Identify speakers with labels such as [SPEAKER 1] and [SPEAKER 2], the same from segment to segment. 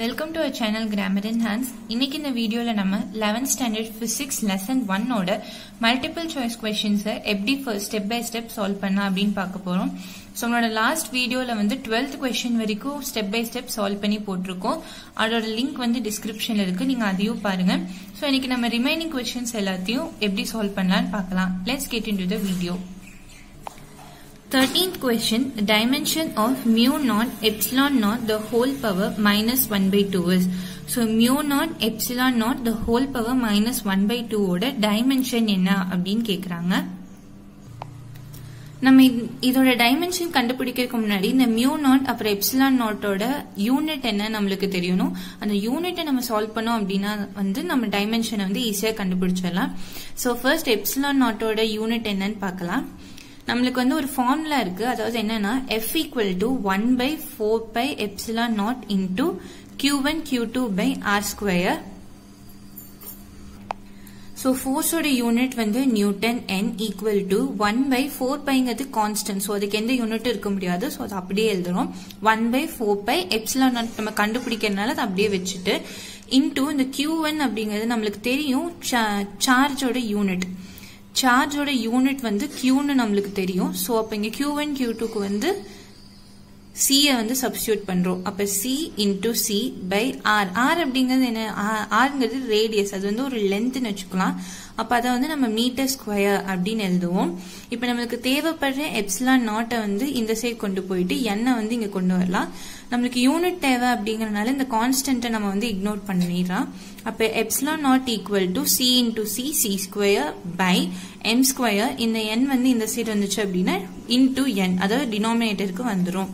[SPEAKER 1] Welcome to our channel Grammar Enhance. இன்னைக்கு இந்த வீடியோல நம்ம 11th standard physics lesson 1 ஓட multiple choice questions எப்படி step by step solve பண்ணலாம் அப்படினு பார்க்க போறோம். சோ நம்மளோட லாஸ்ட் வீடியோல வந்து 12th question வரைக்கும் step by step solve பண்ணி போட்டுருக்கோம். அதோட லிங்க் வந்து descriptionல இருக்கு. நீங்க அதையும் பாருங்க. சோ இன்னைக்கு நம்ம remaining questions எல்லாத்தையும் எப்படி solve பண்ணலாம்னு பார்க்கலாம். Let's get into the video. 13th question, dimension of mu naught epsilon naught the whole power minus 1 by 2 is. So mu naught epsilon naught the whole power minus 1 by 2 ஓட dimension என்ன அப்படின்னு கேக்குறாங்க. நம்ம இதோட dimension கண்டுபிடிக்கிறதுக்கு முன்னாடி இந்த mu naught அப்புறம் epsilon naught ஓட யூனிட் என்ன நம்மளுக்கு தெரியணும். அந்த யூனிட்டை நம்ம சால்வ் பண்ணோம் அப்படின்னா வந்து நம்ம dimension வந்து ஈஸியா கண்டுபிடிச்சிடலாம். So first epsilon naught ஓட யூனிட் என்னன்னு பார்க்கலாம். நம்மளுக்கு வந்து ஒரு ஃபார்முலா இருக்கு. அதாவது என்னன்னா f equal to 1 by 4 pi epsilon naught into q1 q2 by r square. So force ஓட யூனிட் வந்து newton n equal to 1 by 4 piங்கிறது கான்ஸ்டன்ட். சோ அதுக்கு எந்த யூனிட் இருக்க முடியாது. சோ அது அப்படியே எழுதுறோம். 1 by 4 pi epsilon naught நம்ம கண்டுபிடிக்கிறதுனால அது அப்படியே வச்சுட்டு into இந்த q1 அப்படிங்கிறது நம்மளுக்கு தெரியும் சார்ஜோட யூனிட். சார்ஜோட யூனிட் வந்து Qன்னு நம்மளுக்கு தெரியும். சோ அப்ப இங்க Q1 Q2க்கு வந்து C வந்து சப்ஸ்டிட்யூட் பண்றோம். அப்ப C into C by R. R அப்படிங்கிறது என்ன? Rங்கிறது ரேடியஸ். அது வந்து ஒரு லென்த்னு வச்சுக்கலாம். அப்ப அத வந்து நம்ம மீட்டர் ஸ்கொயர் அப்படின்னு எழுதுவோம். இப்ப நம்மளுக்கு தேவைப்படுற எப்சிலான் நாட்டை வந்து இந்த சைடு கொண்டு போயிட்டு n வந்து இங்க கொண்டு வரலாம். நம்மளுக்கு யூனிட் தேவை அப்படிங்கறதுனால இந்த கான்ஸ்டன்ட்டை நம்ம வந்து இக்னோர் பண்ணிடலாம். அப்ப epsilon naught equal to c into c square by m square. இந்த n வந்து இந்த சைடு வந்துச்சு அப்படின்னா into n, அதாவது டினாமினேட்டருக்கு வந்துரும்.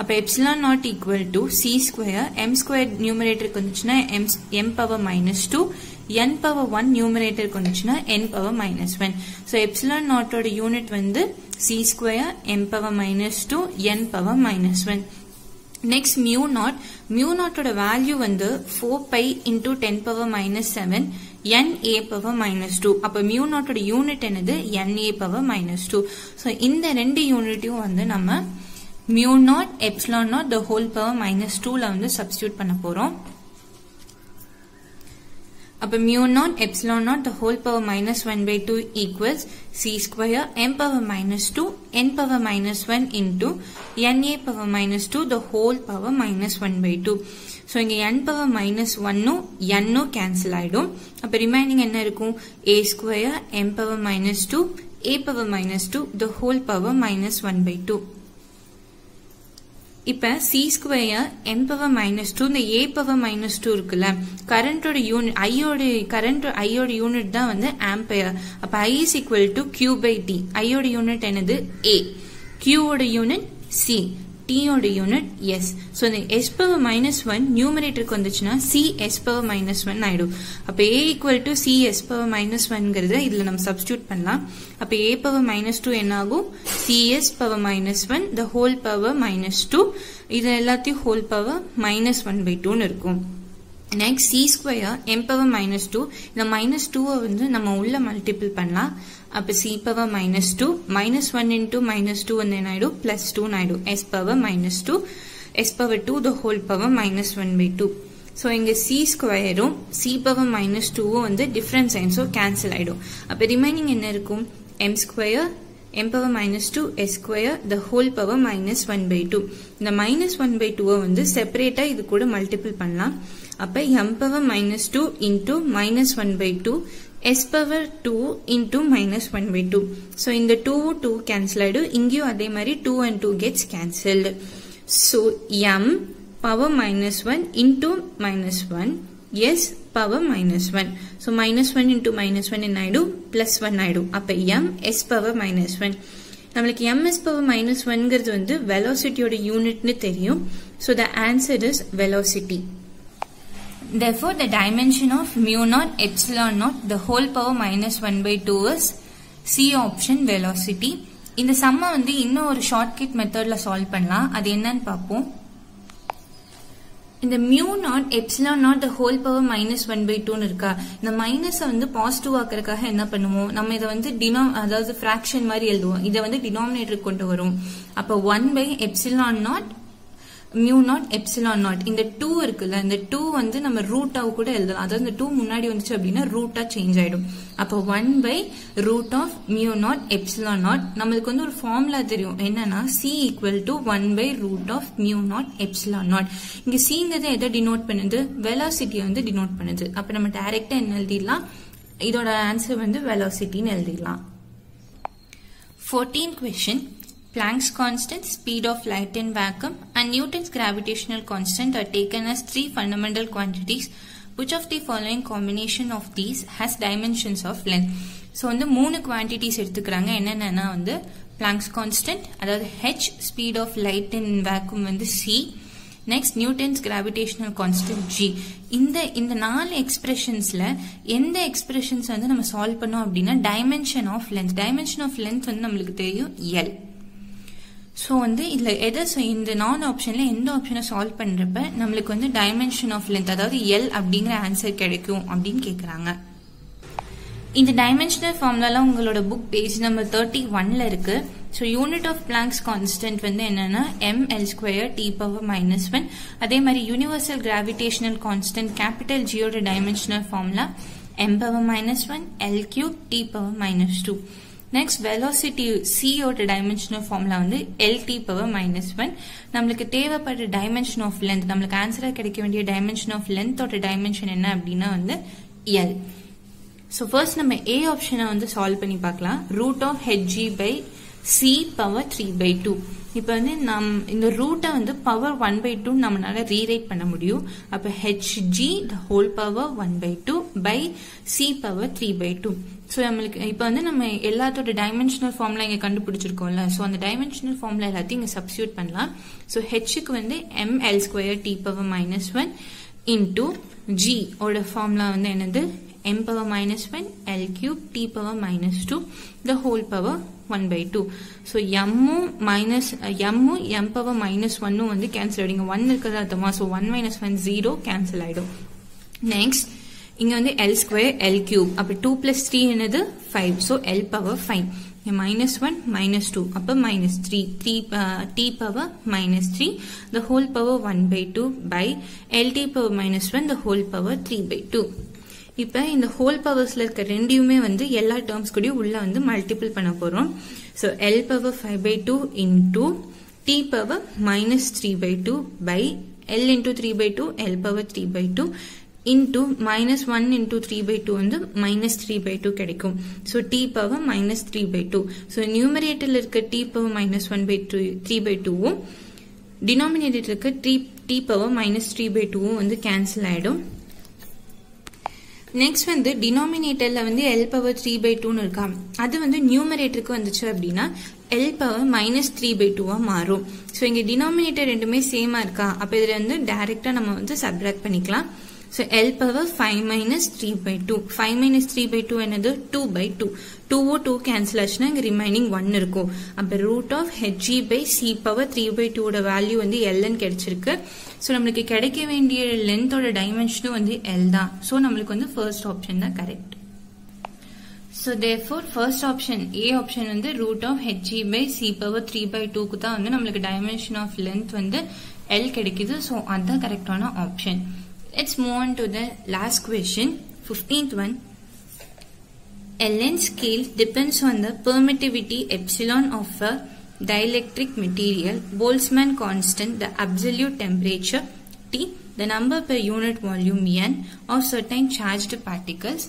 [SPEAKER 1] அப்ப epsilon naught equal to c square, m square நியூமரேட்டருக்கு வந்துச்சுன்னா m power minus 2, n power 1 நியூமரேட்டருக்கு வந்துச்சுன்னா n power minus 1. So epsilon naught ஓட யூனிட் வந்து c square, m power minus 2, n power minus 1. Next mu naught ஓட value வந்து 4 pi into 10 power minus 7 n a power minus 2. அப்ப mu naught ஓட unit என்னது? n a power minus 2. So இந்த ரெண்டு யூனிட்டையும் வந்து நம்ம mu naught epsilon naught the whole power minus 2ல வந்து சப்ஸ்டிட்யூட் பண்ண போறோம். அப்ப mu naught epsilon naught the whole power minus 1 by 2 equals c square m power minus 2 n power minus 1 into n a power minus 2 the whole power minus 1 by 2. So இங்க n power minus 1 n cancel ஆயிடும். அப்ப remaining என்ன இருக்கும்? a square m power minus 2 a power minus 2 the whole power minus 1 by 2. இப்ப c square m power minus 2 இந்த a power minus 2 இருக்குல்ல, கரண்டோட unit I ஓட unit தான் வந்து ஆம்பியர். அப்ப I is equal to q by t. I ஓட unit என்னது? a. q ஓட யூனிட் c. t ஓட யூனிட் s. சோ இந்த s power minus 1 நியூமரேட்டருக்கு வந்துச்சுன்னா c s power minus 1 ஆயிடும். அப்ப a equal to c s power minus 1ங்கிறத இதுல நம்ம சப்ஸ்டிட்யூட் பண்ணலாம். அப்ப a power minus 2 என்ன ஆகும்? c s power minus 1 the whole power minus 2. இது எல்லாத்தையும் whole power minus 1 by 2 ன்னு இருக்கும். Next c square m power minus 2. இந்த minus 2 வந்து நம்ம உள்ள மல்டிபிள் பண்ணலாம். அப்ப c power minus 2 minus 1 into minus 2 வந்து என்ன ஆயிடும்? plus 2 ஆயிடும். s power minus 2 s power 2 the whole power minus 1 by 2. So இங்க c ஸ்கொயரும் c power minus 2 வந்து டிஃபரண்ட் சைன், சோ கேன்சல் ஆயிடும். அப்ப ரிமைனிங் என்ன இருக்கும்? m square m power minus 2 s square the whole power minus 1 by 2. இந்த minus 1 by 2 வந்து செப்பரேட்டா இது கூட மல்டிபிள் பண்ணலாம். அப்ப m power minus 2 into minus 1 by 2 s power 2 into minus 1 by 2. So இந்த 2 cancel ஆயிடும். இங்கேயும் அதே மாதிரி 2 and 2 gets cancelled. So m power minus 1 into minus 1 s power minus 1. So minus 1 into minus 1 என்ன ஆயிடும்? plus 1 ஆயிடும். அப்ப m s power minus 1. நம்மளுக்கு m s power minus 1ங்கிறது வந்து velocityயோட யூனிட்னு தெரியும். So the answer is velocity. Therefore, the dimension of mu naught epsilon naught the whole power minus 1 by 2 is C option velocity. இந்த சம்ம வந்து இன்னும் ஒரு ஷார்ட்கட் மெத்தட்ல solve பண்ணலாம். அது என்னன்னு பார்ப்போம். இந்த mu naught epsilon naught the whole power minus 1 by 2 இருக்கா, இந்த மைனஸ் வந்து பாசிட்டிவ் ஆக்குறதுக்காக என்ன பண்ணுவோம்? நம்ம இதை வந்து அதாவது ஃபிராக்ஷன் மாதிரி எழுதுவோம். இதை வந்து டினாமினேட்டருக்கு கொண்டு வரும். அப்ப 1 by epsilon naught mu naught epsilon naught. இந்த 2 இருக்குல்ல, இந்த 2 வந்து நம்ம ரூட்டாவு கூட எழுதலாம். அதாவது இந்த 2 முன்னாடி வந்துச்சு அப்படின்னா ரூட்டா சேஞ்ச் ஆயிடும். அப்போ 1 by root of mu naught epsilon naught. நம்மளுக்கு வந்து ஒரு ஃபார்முலா தெரியும், என்னன்னா c equal to 1 by root of mu naught epsilon naught. இங்க cங்கிறது எதை டினோட் பண்ணுது? வெலாசிட்டியை வந்து டினோட் பண்ணுது. அப்ப நம்ம டைரக்டா என்ன எழுதிடலாம்? இதோட ஆன்சர் வந்து வெலாசிட்டின்னு எழுதிடலாம். 14th question. Planck's constant, speed of light in vacuum, and Newton's gravitational constant are taken as three fundamental quantities. Which of the following combination of these has dimensions of length? So வந்து மூணு quantities எடுத்துக்கிறாங்க. என்னன்னா வந்து Planck's constant, அதாவது h, speed of light in vacuum வந்து c, next Newton's gravitational constant g. இந்த நாலு எக்ஸ்பிரஷன்ஸ்ல எந்த எக்ஸ்பிரஷன்ஸ் வந்து நம்ம சால்வ் பண்ணோம் அப்படின்னா dimension of length. dimension of length வந்து நம்மளுக்கு தெரியும் L. ஸோ வந்து இதுல இந்த நான் ஆப்ஷன்ல எந்த ஆப்ஷனை சால்வ் பண்றப்ப நம்மளுக்கு வந்து டைமென்ஷன் ஆஃப் லென்த், அதாவது எல் அப்படிங்கிற ஆன்சர் கிடைக்கும் அப்படின்னு கேக்குறாங்க. இந்த டைமென்ஷனல் ஃபார்முலாலாம் உங்களோட புக் பேஜ் நம்பர் 31ல இருக்கு. So unit of Planck's constant வந்து என்னன்னா ml² t⁻⁻1. அதே மாதிரி யூனிவர்சல் கிராவிடேஷனல் கான்ஸ்டன்ட் கேபிட்டல் ஜியோட dimensional formula m⁻⁻1 l³ t⁻⁻2. Next velocity c ஓட டைமென்ஷனல் ஃபார்முலா வந்து lt⁻⁻1. நம்மளுக்கு தேவைப்படுற டைமென்ஷன் ஆஃப் லென்த், நம்மளுக்கு ஆன்சரா கிடைக்க வேண்டிய டைமென்ஷன் ஆஃப் லென்த்தோட டைமென்ஷன் என்ன அப்படின்னா வந்து l. ஸோ ஃபர்ஸ்ட் நம்ம a ஆப்ஷனை வந்து சால்வ் பண்ணி பார்க்கலாம். Root of hg by c⁻3/2. இப்ப வந்து இந்த ரூட்டை வந்து பவர் 1/2 நம்மளால ரீரைட் பண்ண முடியும். அப்ப hg the whole power 1/2 by c⁻3/2. So நம்மளுக்கு இப்ப வந்து நம்ம எல்லாத்தோட டைமென்ஷனல் ஃபார்முலா இங்க கண்டுபிடிச்சிருக்கோம்ல. ஸோ அந்த டைமென்ஷனல் ஃபார்முலா எல்லாத்தையும் இங்க சப்ஸ்டியூட் பண்ணலாம். ஸோ ஹெச்சுக்கு வந்து ml² t⁻⁻1 இன்டூ g ஓட ஃபார்முலா வந்து என்னது m⁻⁻1 l³ t⁻⁻2 the whole power 1/2. So m-ம் m⁻⁻1 வந்து கேன்சல் ஆயிடுங்க. 1 இருக்கிறது அர்த்தமா? ஸோ 1 - 1 0 கேன்சல் ஆயிடும். நெக்ஸ்ட் இங்க வந்து l² l³. அப்ப 2 + 3 என்னது 5. So l⁻5. -1 -2 அப்ப -3 t⁻⁻3 the whole power 1/2 by lt⁻⁻1 the whole power 3/2. இப்ப இந்த ஹோல் பவர்ஸ்ல இருக்க ரெண்டையுமே வந்து எல்லா டேர்ம்ஸ் கூடயும் உள்ள வந்து மல்டிபிள் பண்ண போறோம். So l⁻5/2 into t⁻⁻3/2 by l into 3/2 l⁻3/2 into -1 into 3/2 வந்து -3/2 கிடைக்கும். So t⁻⁻3/2. சோ நியூமரேட்டர்ல இருக்க t⁻−1/3/2வும் டினாமினேட்டர்ல இருக்க t⁻−3/2வும் வந்து கேன்சல் ஆயிடும். நெக்ஸ்ட் வந்து டினாமினேட்டர்ல வந்து l⁻3/2 இருக்கா, அது வந்து நியூமரேட்டருக்கு வந்துச்சு அப்படின்னா l⁻−3/2 மாறும். ஸோ இங்க டினாமினேட்டர் ரெண்டுமே சேமா இருக்கா, அப்ப இதுல வந்து டைரக்டா நம்ம வந்து சப்ட்ராக்ட் பண்ணிக்கலாம். ஸோ l⁻5−3/2 5−3/2 என்னது 2/2. 2 கேன்சல் ஆச்சுன்னா இங்க ரிமைனிங் 1 இருக்கும். அப்ப root of hg by c⁻3/2 ஓட வேல்யூ வந்து lன்னு கிடைச்சிருக்கு. ஸோ நம்மளுக்கு கிடைக்க வேண்டிய லென்த்தோட டைமென்ஷனும் வந்து l தான். ஸோ நம்மளுக்கு வந்து ஃபர்ஸ்ட் ஆப்ஷன் தான் correct. So therefore first option A option வந்து ரூட் ஆஃப் hg by c⁻3/2க்கு தான் வந்து நம்மளுக்கு டைமென்ஷன் ஆஃப் லென்த் வந்து l கிடைக்குது. ஸோ அதுதான் கரெக்டான option. Let's move on to the last question, 15th one. A length scale depends on the permittivity epsilon of a dielectric material, Boltzmann constant, the absolute temperature T, the number per unit volume N of certain charged particles,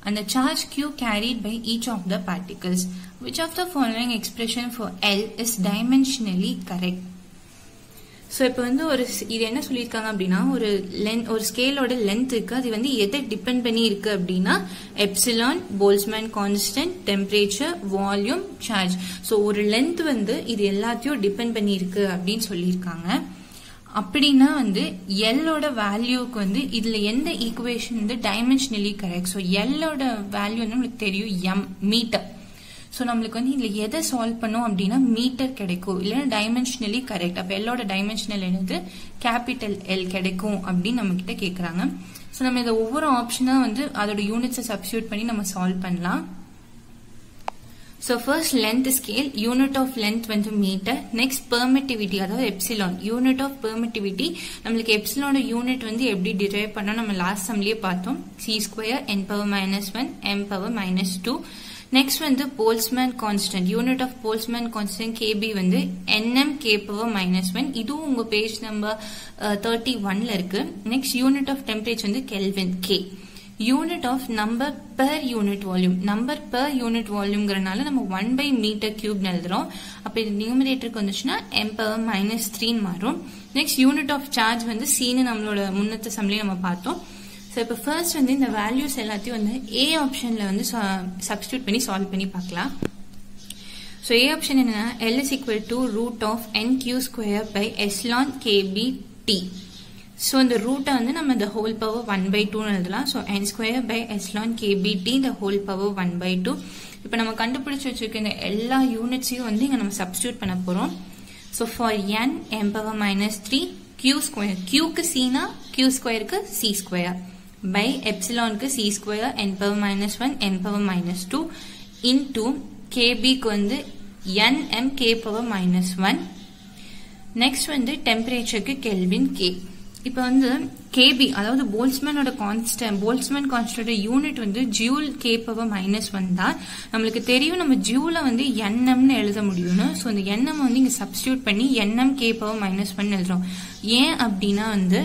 [SPEAKER 1] and the charge Q carried by each of the particles. Which of the following expression for L is dimensionally correct? So இப்போ வந்து இது என்ன சொல்லியிருக்காங்க அப்படின்னா ஒரு ஸ்கேலோட length இருக்கு, அது வந்து எதை டிபெண்ட் பண்ணி இருக்கு அப்படின்னா epsilon, Boltzmann constant, temperature, volume, charge. So ஒரு லென்த் வந்து இது எல்லாத்தையும் டிபெண்ட் பண்ணி இருக்கு அப்படின்னு சொல்லியிருக்காங்க. அப்படின்னா வந்து எல்லோட வேல்யூக்கு வந்து இதுல எந்த ஈக்குவேஷன் வந்து டைமென்ஷனலி கரெக்ட்? ஸோ எல்லோட வேல்யூ வந்து நம்மளுக்கு தெரியும் எம் மீட்டர். ஸோ நம்மளுக்கு வந்து இதுல எதை சால்வ் பண்ணோம் அப்படின்னா மீட்டர் கிடைக்கும், இல்லைன்னா டைமென்ஷனலி கரெக்ட். அப்ப எல்லோட டைமென்ஷனல் என்னது கேபிட்டல் எல் கிடைக்கும் அப்படின்னு நம்ம கிட்ட கேக்குறாங்க. ஸோ நம்ம இதை ஒவ்வொரு ஆப்ஷனா வந்து அதோட யூனிட்ஸை சப்ஸ்டியூட் பண்ணி நம்ம சால்வ் பண்ணலாம். So first length scale, unit of length வந்து meter. Next permittivity, அதாவது epsilon. Unit of permittivity, நம்மளுக்கு epsilon unit வந்து எப்படி derive பண்ணா நம்ம last sumலயே பார்த்தோம். C square n power minus 1 m power minus 2. Next வந்து Boltzmann constant. Unit of Boltzmann constant KB வந்து nm k power minus 1. இதுவும் உங்க page number 31ல இருக்கு. Next unit of temperature வந்து Kelvin K. Unit of number per unit volume. Number per unit volume ங்கறனால நம்ம 1 by meter cube எழுதுறோம். அப்ப இது நியூமரேட்டருக்கு வந்துச்சுனா m power minus 3 மாறும். Next unit of charge வந்து c ன்னு நம்மளோட முன்னத்த சம்லயே நம்ம பார்த்தோம். So இப்ப first வந்து இந்த values எல்லாத்தையும் வந்து A ஆப்ஷன்ல வந்து substitute பண்ணி solve பண்ணி பார்க்கலாம். So A option என்னன்னா L is equal to root of n q square by epsilon kb t. So இந்த root வந்து நம்ம the whole power 1 by 2 எழுதலாம். So n square by epsilon kb t the whole power 1 by 2. இப்ப நம்ம கண்டுபிடிச்சு வச்சிருக்க இந்த எல்லா யூனிட்ஸையும் வந்து இங்க நம்ம substitute பண்ண போறோம். So for n m power minus 3 q square. q க்கு c னா q square க்கு c square by epsilon க்கு c square n power minus 1 n power minus 2 into kb க்கு வந்து n m k power minus 1. Next வந்து temperature க்கு Kelvin K. இப்ப வந்து kb அதாவது போல்ட்ஸ்மேனோட கான்ஸ்டன்ட் போல்ட்ஸ்மேன் கான்ஸ்டன்ட் யூனிட் வந்து ஜூல் k பவர் minus 1 தான். நமக்கு தெரியும் நம்ம ஜூல வந்து nm ன்னு எழுத முடியும்னு. சோ இந்த nm வந்து இங்க சப்ஸ்டிட்யூட் பண்ணி nm k பவர் minus 1 எழுதுறோம். ஏன் அப்படினா வந்து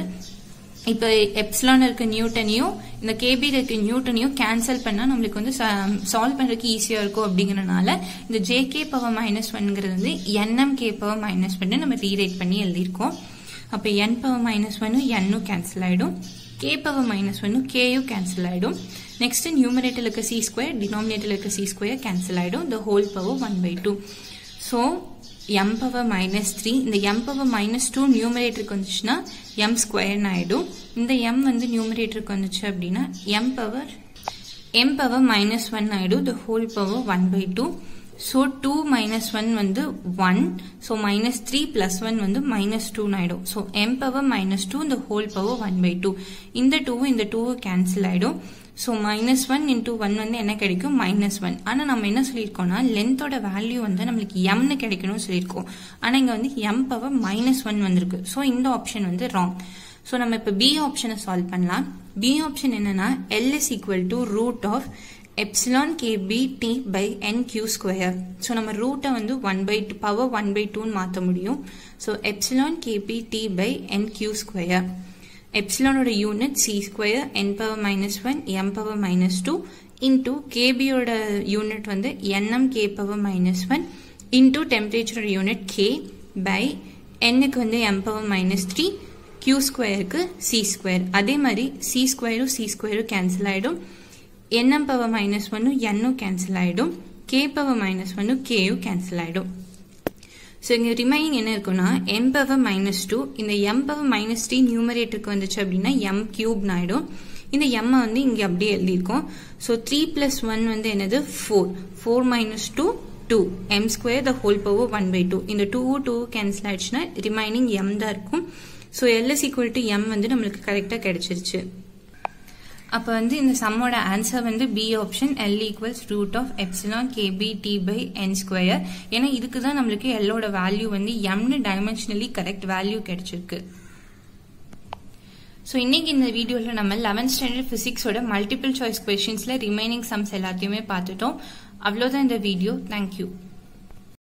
[SPEAKER 1] இப்ப எப்சிலான் இருக்க நியூட்டனையும் இந்த kb இருக்க நியூட்டனையும் கேன்சல் பண்ணா நமக்கு வந்து சால்வ் பண்றதுக்கு ஈஸியா இருக்கும் அப்படிங்கறனால இந்த jk பவர் minus 1ங்கிறது வந்து nm k பவர் minus 1 நம்ம ரீரைட் பண்ணி எழுதிருக்கோம். அப்ப n power minus 1 n cancel ஆயிடும். k power minus 1 k cancel ஆயிடும். Next numerator இருக்க c square denominator இருக்க c square cancel ஆயிடும். The whole power 1 by 2. So m power minus 3 இந்த m power minus 2 numerator வந்துச்சுன்னா m square ஆயிடும். இந்த m வந்து numerator வந்துச்சு அப்படின்னா m power minus 1 ஆயிடும். The whole power 1 by 2. So 2 minus 1 வந்து 1. So minus 3 plus 1 வந்து minus 2 ஆயிடும். So m power minus 2 the whole power 1 by 2. இந்த 2 cancel ஆயிடும். So minus 1 into 1 வந்து என்ன கிடைக்கும் minus 1. ஆனா நம்ம என்ன சொல்லிருக்கோம்னா லென்த்தோட வேல்யூ வந்து நமக்கு m ன்னு கிடைக்கணும்னு சொல்லிருக்கோம். ஆனா இங்க வந்து m power minus 1 வந்திருக்கு. So இந்த ஆப்ஷன் வந்து wrong. So நம்ம இப்ப B ஆப்ஷனை சால்வ் பண்ணலாம். B ஆப்ஷன் என்னன்னா L is equal to root of epsilon kb t by n q square. So நம்ம root வந்து 1 by 2 power 1 by 2 மாத்த முடியும். So epsilon kb t by n q square. Epsilon ஓட unit c square n power minus 1 m power minus 2 into kb ஓட unit வந்து nm k power minus 1 into temperature unit k by n க்கு வந்து m power minus 3 q square க்கு c square. அதே மாதிரி c square cancel ஆயிடும். nm power minus 1 n cancel ஆயிடும். k power minus 1 k cancel ஆயிடும். So இங்க remaining என்ன இருக்குன்னா m power minus 2 இந்த m power minus 3 நியூமரேட்டருக்கு வந்துச்சு அப்படின்னா m cube ஆயிடும். இந்த m வந்து இங்க அப்படியே எழுதிருக்கோம். So 3 plus 1 வந்து என்னது 4 minus 2 m square the whole power 1 by 2. இந்த 2 cancel ஆயிடுச்சுன்னா ரிமைனிங் m தான் இருக்கும். So L is equal to m வந்து நம்மளுக்கு கரெக்டா கிடைச்சிருச்சு. அப்ப வந்து இந்த சம்மோட ஆன்சர் வந்து B option L equals root of epsilon kb t by n square. ஏன்னா இதுக்கு தான் நம்மளுக்கு L ஓட வேல்யூ வந்து m ன்னு டைமென்ஷனலி கரெக்ட் வேல்யூ கிடைச்சிருக்கு. சோ இன்னைக்கு இந்த வீடியோல நம்ம 11th ஸ்டாண்டர்ட் பிசிக்ஸ் ஓட மல்டிபிள் சாய்ஸ் क्वेश्चंसல ரிமைனிங் சம்ஸ் எல்லாத்தையுமே பார்த்துட்டோம். அவ்வளவுதான் இந்த வீடியோ. Thank you.